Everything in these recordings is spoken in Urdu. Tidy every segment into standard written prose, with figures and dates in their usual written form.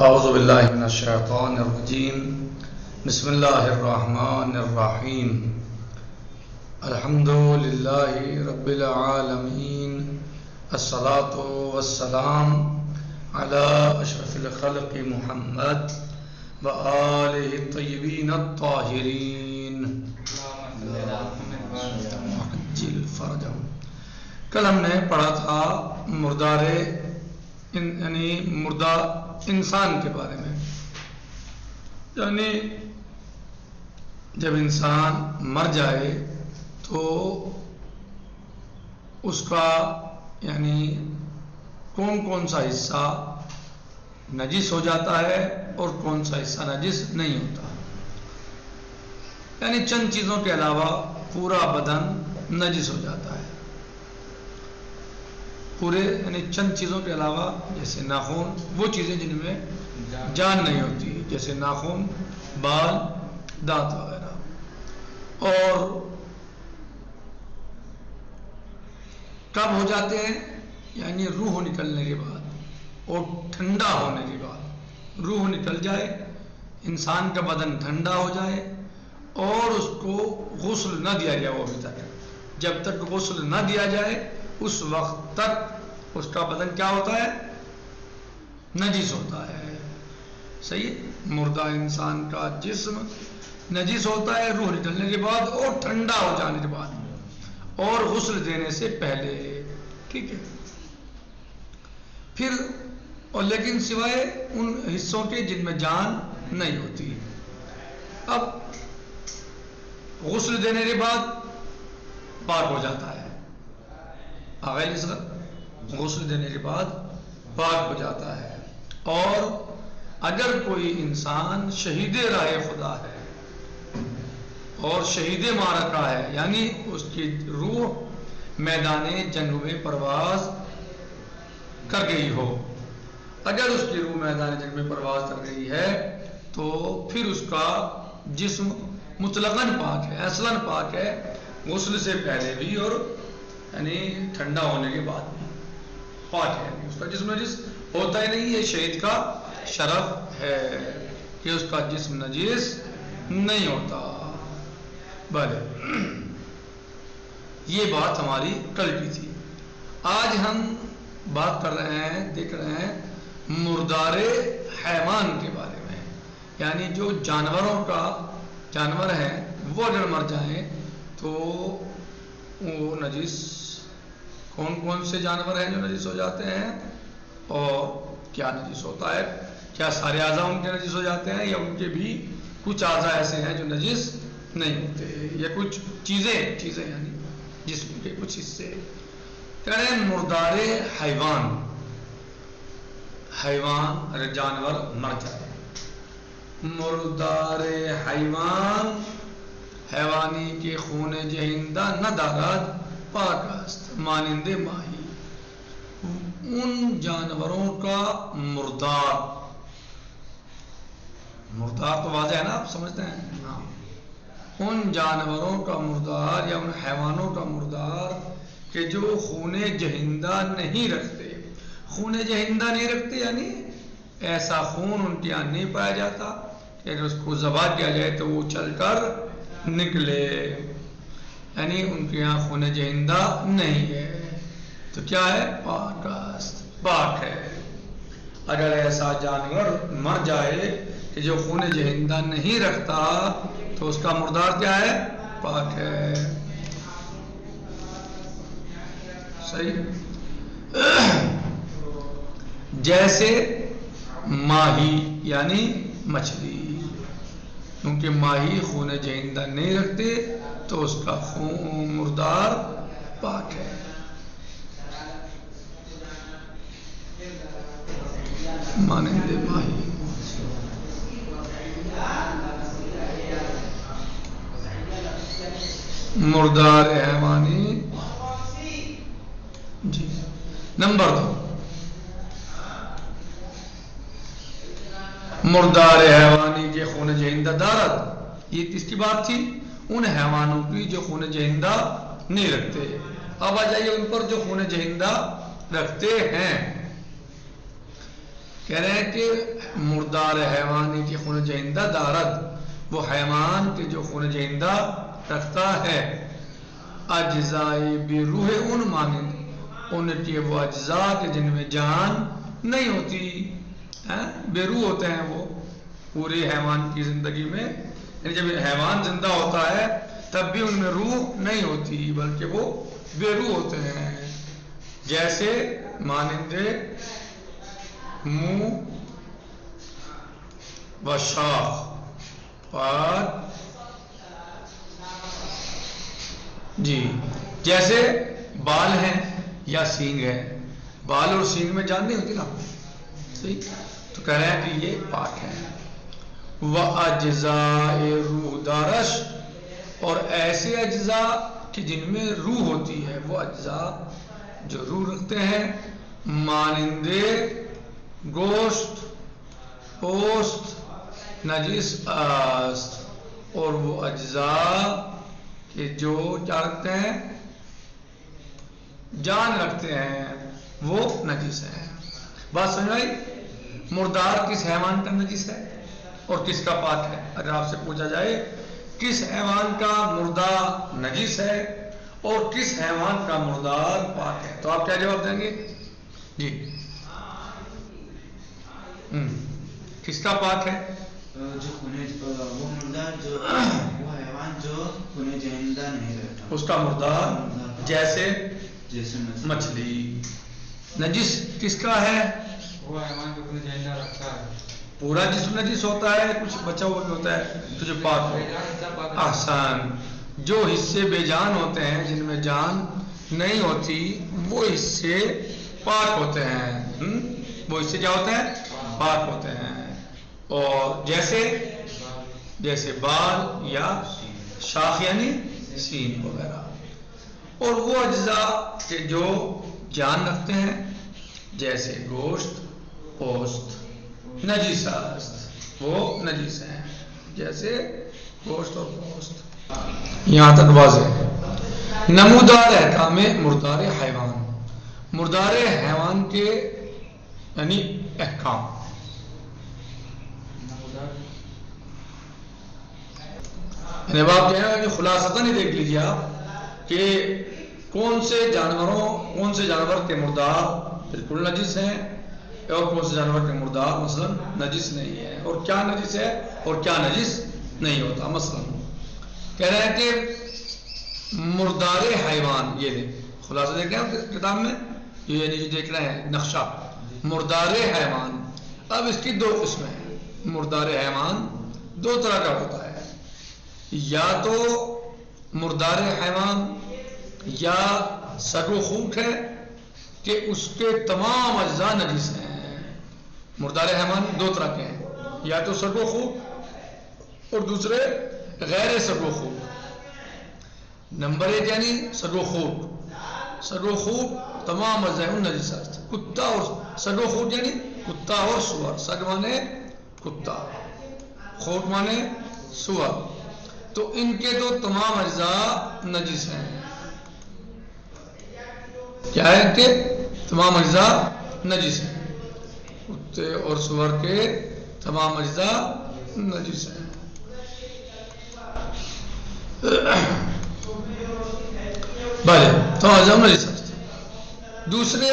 اعوذ باللہ من الشیطان الرجیم بسم اللہ الرحمن الرحیم الحمد للہ رب العالمین الصلاة والسلام علی اشرف الخلق محمد وآلہ الطیبین الطاہرین عجل فرجہم۔ کل ہم نے پڑھا تھا مردار یعنی مردہ انسان کے بارے میں، یعنی جب انسان مر جائے تو اس کا یعنی کون کون سا حصہ نجس ہو جاتا ہے اور کون سا حصہ نجس نہیں ہوتا، یعنی چند چیزوں کے علاوہ پورا بدن نجس ہو جاتا ہے، پورے یعنی چند چیزوں کے علاوہ جیسے ناخن، وہ چیزیں جن میں جان نہیں ہوتی جیسے ناخن، بال، دانت وغیرہ، اور کب ہو جاتے ہیں یعنی روح نکلنے کے بعد اور ٹھنڈا ہونے کے بعد، روح نکل جائے، انسان کا بدن ٹھنڈا ہو جائے اور اس کو غسل نہ دیا جائے، وہ ابھی تک جب تک غسل نہ دیا جائے اس وقت تک اس کا بدن کیا ہوتا ہے؟ نجس ہوتا ہے۔ صحیح ہے؟ مردہ انسان کا جسم نجس ہوتا ہے روح نکلنے کے بعد اور ٹھنڈا ہو جانے کے بعد اور غسل دینے سے پہلے، ٹھیک ہے؟ پھر اور لیکن سوائے ان حصوں کے جن میں جان نہیں ہوتی۔ اب غسل دینے کے بعد پاک ہو جاتا ہے، آگے غسل دینے کے بعد پاک ہو جاتا ہے، اور اگر کوئی انسان شہید راہ خدا ہے اور شہید معرکہ ہے، یعنی اس کی روح میدان جنگ میں پرواز کر گئی ہو، اگر اس کی روح میدان جنگ میں پرواز کر گئی ہے تو پھر اس کا جسم مطلقاً پاک ہے، اصلاً پاک ہے، غسل سے پہلے بھی اور یعنی ٹھنڈا ہونے کے بعد بھی پاک ہے، اس کا جسم نجس ہوتا ہی نہیں۔ یہ شہید کا شرف ہے کہ اس کا جسم نجس نہیں ہوتا۔ بھلے یہ بات ہماری کل کی تھی۔ آج ہم بات کر رہے ہیں، دیکھ رہے ہیں مردار حیوان کے بارے میں، یعنی جو جانور ہیں وہ اگر مر جائیں تو وہ نجس، کون کون سے جانور ہیں جو نجس ہو جاتے ہیں اور کیا نجس ہوتا ہے، کیا سارے اعضاء ان کے نجس ہو جاتے ہیں یا ان کے بھی کچھ اعضاء ایسے ہیں جو نجس نہیں ہوتے، یا کچھ چیزیں یعنی جسم کے کچھ حصے۔ کہہ رہے ہیں مردار حیوان اگر جانور مر جائے، مردار حیوان حیوانی کے خون جہندہ نہ دارد پاک است مانند ماہی، ان جانوروں کا مردار تو واضح ہے نا، آپ سمجھتے ہیں ہاں، ان جانوروں کا مردار یا ان حیوانوں کا مردار کہ جو خون جہندہ نہیں رکھتے، خون جہندہ نہیں رکھتے یعنی ایسا خون ان کے یہاں نہیں پایا جاتا کہ اگر اس کو ذبح کیا جائے تو وہ چل کر نکلے، یعنی ان کے یہاں خون جہندہ نہیں ہے، تو کیا ہے؟ پاک ہے۔ اگر ایسا جانور مر جائے کہ جو خون جہندہ نہیں رکھتا تو اس کا مردار کیا ہے؟ پاک ہے۔ صحیح؟ جیسے ماہی یعنی مچھلی، کیونکہ ماہی خون جہندہ نہیں رکھتے تو اس کا خون مردار پاک ہے۔ مانند ماہی، مردار حیوانی۔ جی نمبر 2، مردار حیوانی کے خون جہندہ دارد، یہ کس کی بات تھی؟ ان حیوانوں کی جو خون جہندہ نہیں رکھتے۔ اب آ جائیے ان پر جو خون جہندہ رکھتے ہیں۔ کہہ رہے ہیں کہ مردار حیوانی کی خون جہندہ دارد، وہ حیوان کے جو خون جہندہ رکھتا ہے، اجزائی بروح ان مانند، ان کے وہ اجزاء کے جن میں جان نہیں ہوتی، بے روح ہوتے ہیں وہ پورے حیوان کی زندگی میں، یعنی جب حیوان زندہ ہوتا ہے تب بھی ان میں روح نہیں ہوتی بلکہ وہ بے روح ہوتے ہیں، جیسے مانند منہ و شاخ اور جی جیسے بال ہیں یا سینگ ہے، بال اور سینگ میں جان نہیں ہوتی نا، صحیح، تو کہہ رہے ہیں کہ یہ پاک ہے۔ وَأَجْزَاءِ روح دارش، اور ایسے اجزاء کہ جن میں روح ہوتی ہے، وہ اجزاء جو روح رکھتے ہیں، مانند گوشت، پوست، نجس است، اور وہ اجزاء کہ جو کیا رکھتے ہیں، جان رکھتے ہیں، وہ نجس ہیں۔ بات سمجھ آئی؟ مردار کس حیوان کا نجس ہے اور کس کا پاک ہے؟ اگر آپ سے پوچھا جائے کس حیوان کا مردہ نجس ہے اور کس حیوان کا مردار پاک ہے، تو آپ کیا جواب دیں گے؟ جی کس کا پاک ہے؟ وہ مردار جو وہ حیوان جو خون جہندہ نہیں رہتا، اس کا مردار، جیسے مچھلی۔ نجس کس کا ہے؟ وہ حیوان جو خون جہندہ رکھتا ہے، پورا جسم نجس ہوتا ہے، کچھ بچا ہوا بھی ہوتا ہے تو جو پاک ہو۔ احسان، جو حصے بے جان ہوتے ہیں، جن میں جان نہیں ہوتی، وہ حصے پاک ہوتے ہیں، وہ حصے کیا ہوتے ہیں؟ پاک ہوتے ہیں۔ اور جیسے بال یا شاخ یعنی سین وغیرہ، اور وہ اجزاء کہ جو جان رکھتے ہیں، جیسے گوشت، پوست، نجس است، وہ نجس ہیں، جیسے گوشت اور پوست۔ یہاں تک واضح ہے۔ نمودار احکام مردار حیوان، مردار حیوان کے یعنی احکام، یعنی آپ کہہ رہے ہیں کہ خلاصتاً ہی دیکھ لیجیے آپ کہ کون سے جانور کے مردار بالکل نجس ہیں اور کون سے جانور کے مردار مثلا نجس نہیں ہے، اور کیا نجس ہے اور کیا نجس نہیں ہوتا۔ مثلا کہہ رہے ہیں کہ مردار حیوان، یہ دیں خلاصہ دیکھ رہے ہیں کتاب میں، یہ دیکھ رہے ہیں نقشہ، مردار حیوان۔ اب اس کی دو قسمیں ہیں۔ مردار حیوان دو طرح کا ہوتا ہے، یا تو مردار حیوان یا سگ و خوک ہے کہ اس کے تمام اجزاء نجس ہیں۔ مردار حیوان دو طرح کے ہیں، یا تو سگ و خوک اور دوسرے غیر سگ و خوک۔ نمبر ایک یعنی سگ و خوک، سگ و خوک تمام اجزاء نجس ہیں۔ کتا اور سگ و خوک یعنی کتا اور سور، سگ مانے کتا، خوک مانے سور، تو ان کے تو تمام اجزاء نجس ہیں۔ کیا ہے کہ تمام اجزاء نجس ہیں، کتے اور سور کے تمام اجزاء نجس ہیں۔ بھلے تو اجزاء نجس ہیں۔ دوسرے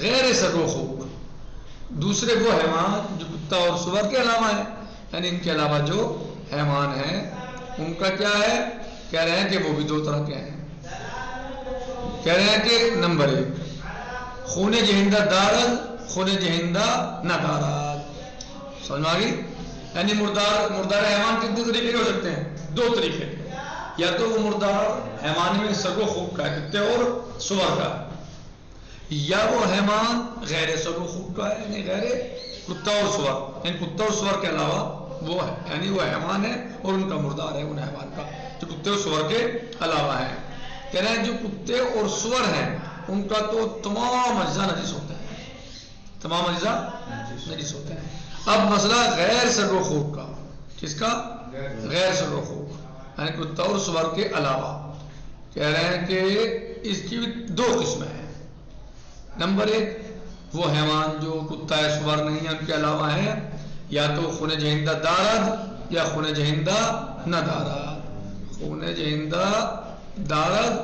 غیر سگ و خوک، دوسرے وہ حیوان جو کتا اور سور کے علاوہ ہیں، یعنی ان کے علاوہ جو حیوان ہیں ان کا کیا ہے؟ کہہ رہے ہیں کہ وہ بھی دو طرح کے ہیں۔ کہہ رہے ہیں کہ نمبر ایک خون جہندہ دارد، خون جہندہ نہ دارد۔ سمجھ میں آ گئی؟ یعنی مردار حیوان کتنے طریقے کے ہو سکتے ہیں؟ دو طریقے، یا تو وہ مردار حیوان میں سگ و خوک کا ہے، کتے اور سور کا، یا وہ حیوان غیر سگ و خوک کا ہے، یعنی غیر کتا اور سور، یعنی کتا اور سور کے علاوہ وہ ہے، یعنی وہ حیوان ہے اور ان کا مردار ہے ان حیوان کا جو کتے اور سور کے علاوہ ہے۔ کہہ رہے ہیں جو کتے اور سور ہیں ان کا تو تمام اجزاء نجس ہوتے ہیں، تمام اجزاء نجس ہوتے ہیں۔ اب مسئلہ غیر سگ و خوک کا، کس کا؟ غیر سگ و خوک، یعنی کتا اور سور کے علاوہ۔ کہہ رہے ہیں کہ اس کی دو قسمیں ہیں۔ نمبر ایک وہ حیوان جو کتا ہے سور نہیں ہے ان کے علاوہ ہے یا تو خون جہندہ دارد یا خون جہندہ نہ دارد، خون جہندہ دارد،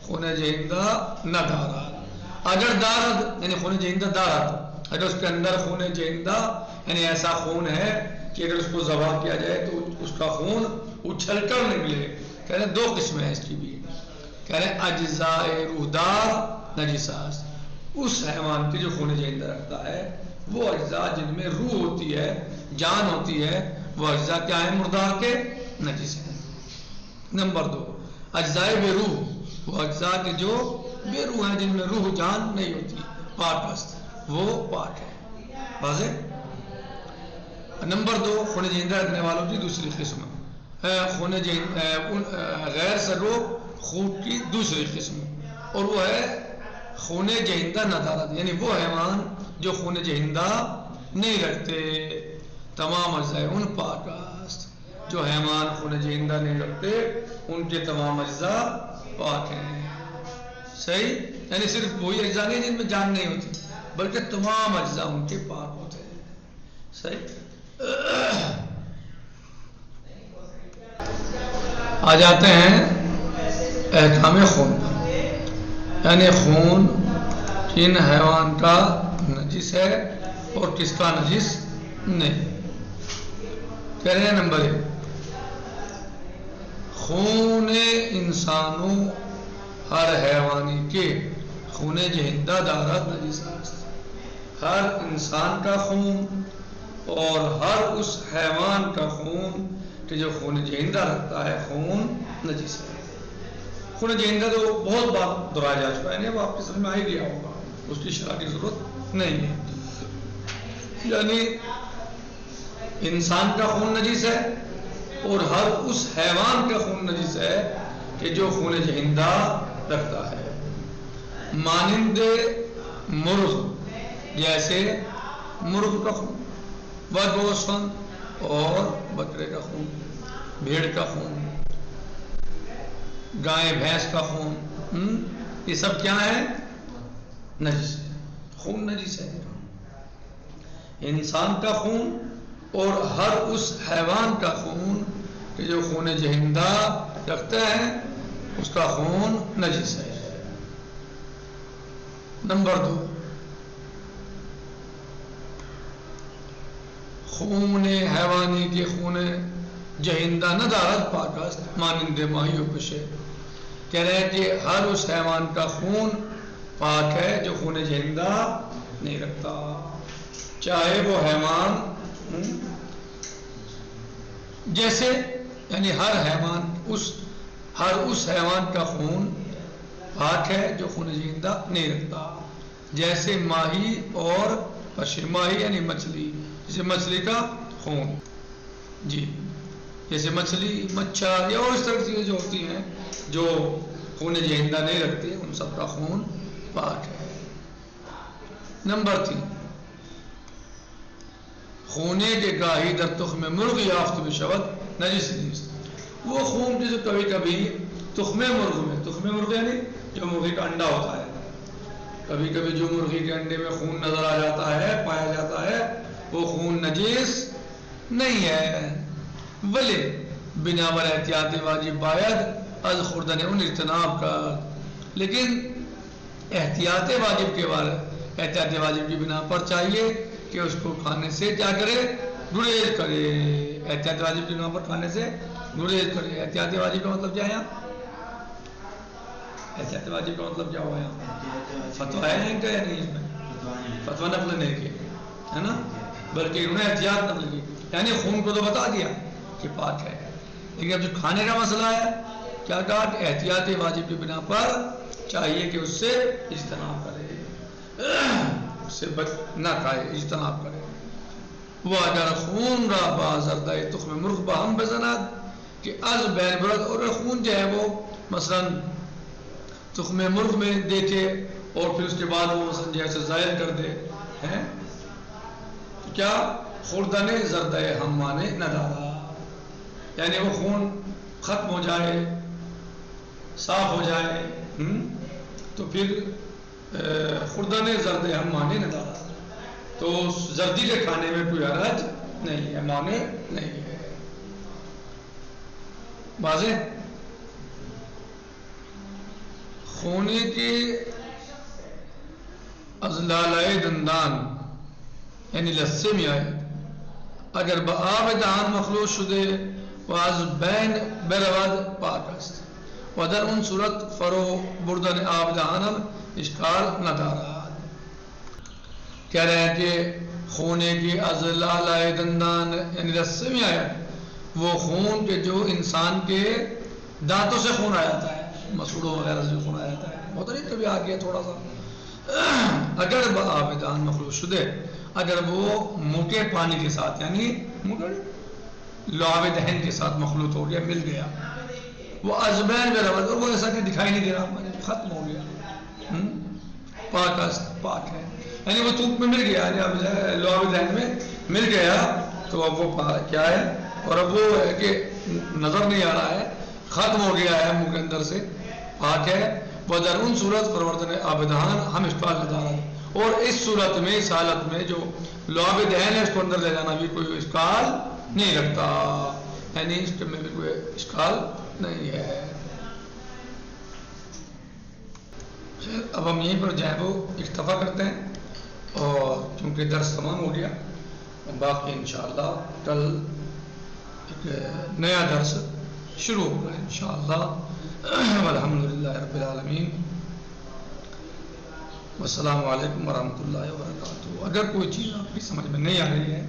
خون جہندہ نہ دارد۔ اگر دارد یعنی خون جہندہ دارد، اگر اس کے اندر خون جہندہ یعنی ایسا خون ہے کہ اگر اس کو ذبح کیا جائے تو اس کا خون اچھل کر نکلے، کہہ رہے ہیں دو قسمیں ہیں اس کی بھی، کہہ رہے ہیں اجزاء روحدار نجسات، اس حیوان کی جو خون جہندہ رکھتا ہے وہ اجزاء جن میں روح ہوتی ہے، جان ہوتی ہے، وہ اجزاء کیا ہیں؟ مردار کے نجس ہیں۔ نمبر 2 اجزاء بے روح، وہ اجزاء کے جو بے روح ہیں، جن میں روح جان نہیں ہوتی، پاک است، وہ پاک ہے، واضح۔ نمبر 2 خون جہندہ رکھنے والوں کی دوسری قسم ہے خون غیر سرو خون کی دوسری قسم، اور وہ ہے خون جہندہ ندارت، یعنی وہ حیوان جو خون جہندہ نہیں رکھتے، تمام اجزاء ان پاک است۔ جو حیوان خون جہندہ نہیں رکھتے ان کے تمام اجزاء پاک ہیں، صحیح، یعنی صرف وہی اجزاء نہیں جن میں جان نہیں ہوتی بلکہ تمام اجزاء ان کے پاک ہوتے ہیں، صحیح۔ آ جاتے ہیں احکام خون پر، یعنی خون کن حیوان کا نجس ہے اور کس کا نجس نہیں۔ کہہ رہے ہیں نمبر 1 خون انسانوں ہر حیوانی کے خون جہندہ دارت نجسات، ہر انسان کا خون اور ہر اس حیوان کا خون کہ جو خون جہندہ رکھتا ہے خون نجس ہے۔ خون جہندہ تو بہت بار دہرایا جا چکا ہے، وہ آپ کے سمجھ میں آ ہی گیا ہوگا، اس کی شرح کی ضرورت نہیں ہے۔ یعنی انسان کا خون نجس ہے اور ہر اس حیوان کا خون نجس ہے کہ جو خون جہندہ رکھتا ہے، مانند مرغ، جیسے مرغ کا خون، گوسفند اور بکرے کا خون، بھیڑ کا خون، گائے بھینس کا خون، یہ سب کیا ہے؟ نجس ہے، خون نجس ہے۔ انسان کا خون اور ہر اس حیوان کا خون کہ جو خون جہندہ رکھتا ہے اس کا خون نجس ہے۔ نمبر 2 خون حیوانی کے خون جہندہ ندارت پاک است مانند ماہی و پشے، کہہ رہے ہیں کہ ہر اس حیوان کا خون پاک ہے جو خون جہندہ نہیں رکھتا، چاہے وہ حیوان جیسے، یعنی ہر اس حیوان کا خون پاک ہے جو خون جہندہ نہیں رکھتا، جیسے ماہی اور پشے، ماہی یعنی مچھلی، جیسے مچھلی کا خون، جی، جیسے مچھلی، مچھر یا اور اس طرح کی چیزیں جو ہوتی ہیں جو خون جہندہ نہیں رکھتے ان سب کا خون پاک ہے۔ نمبر 3 خونے کے گاہی در تخم مرغ یافت بشود نجس نیست، وہ خون جسے کبھی کبھی تخم مرغ یعنی جو مرغی کا انڈا ہوتا ہے، کبھی کبھی جو مرغی کے انڈے میں خون نظر آ جاتا ہے، پایا جاتا ہے، وہ خون نجس نہیں ہے، ولی بنا بر احتیاط واجب باید از خوردن ان اجتناب کا، لیکن احتیاط واجب کی بنا پر چاہیے کہ اس کو کھانے سے کیا کرے؟ گریز کرے، احتیاط واجب کی بنا پر کھانے سے گریز کرے۔ احتیاط واجب کا مطلب کیا ہے یہاں؟ احتیاط واجب کا مطلب کیا ہوا یہاں؟ فتویٰ ہے ان کا یا نہیں؟ اس میں فتویٰ نقل نہیں کیا ہے نا، بلکہ انہوں نے احتیاط نقل کی، یعنی خون کو تو بتا دیا کہ پاک ہے، لیکن اب جو کھانے کا مسئلہ ہے کیا کہا کہ احتیاط واجب کی بنا پر چاہیے کہ اس سے اجتناب کرے، اس سے نہ کھائے، اجتناب کرے۔ وہ اگر خون را بازردہ تخم مرغ باہم بزند کہ از بین برد، اور خون جو ہے وہ مثلا تخم مرغ میں دیکھے اور پھر اس کے بعد وہ مثلا جیسے ظاہر کر دے ہیں تو کیا خوردن زردہ ہمانے ندارا، یعنی وہ خون ختم ہو جائے، صاف ہو جائے تو پھر خوردن زردہ ہمانے ندارا، تو زردی کے کھانے میں کوئی حرج نہیں ہے، مانع نہیں ہے۔ واضح؟ خونے کے از لالائے دندان یعنی لسے میں آئے اگر بآب دهان مخلوط شده و از بین برود پاک است و در اون صورت فرو بردن آب دهانم اشکال ندارد۔ کہہ رہے ہیں کہ خونے کی از لالائے دندان یعنی رسے میں آیا وہ خون کے جو انسان کے دانتوں سے خون آ جاتا ہے، مسوڑوں وغیرہ سے خون آ جاتا ہے، بہت نہیں کبھی آ گیا تھوڑا سا، اگر بآب دهان مخلوط شده اگر وہ موٹے پانی کے ساتھ یعنی لعاب دہن کے ساتھ مخلوط ہو گیا، مل گیا، وہ ازبین میں رود اور وہ ایسا کہ دکھائی نہیں دے رہا، ختم ہو گیا، پاک ہے، یعنی وہ تھوک میں مل گیا، لعاب دہن میں مل گیا تو اب وہ کیا ہے، اور اب وہ ہے کہ نظر نہیں آ رہا ہے، ختم ہو گیا ہے منہ کے اندر سے، پاک ہے، وہ در ان صورت پرورتن آب دہان ہم اشکال ندارد، اور اس صورت میں اس حالت میں جو لعاب دہن ہے اس کو اندر لے جانا بھی کوئی اشکال نہیں رکھتا، یعنی اس میں بھی کوئی اشکال نہیں ہے۔ اب ہم یہیں پر جائیں وہ اکتفا کرتے ہیں، اور چونکہ درس تمام ہو گیا، باقی انشاءاللہ کل ایک نیا درس شروع ہوگا انشاءاللہ۔ والحمدللہ رب العالمین، والسلام علیکم ورحمۃ اللہ وبرکاتہ۔ اگر کوئی چیز آپ کی سمجھ میں نہیں آ رہی ہے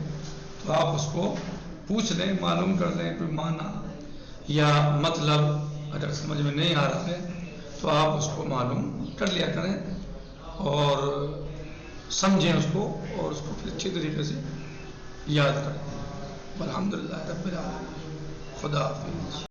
تو آپ اس کو پوچھ لیں، معلوم کر لیں، کوئی معنی یا مطلب اگر سمجھ میں نہیں آ رہا ہے تو آپ اس کو معلوم کر لیا کریں اور سمجھیں اس کو، اور اس کو پھر اچھی طریقے سے یاد کریں۔ والحمدللہ رب العالمین، خدا حافظ۔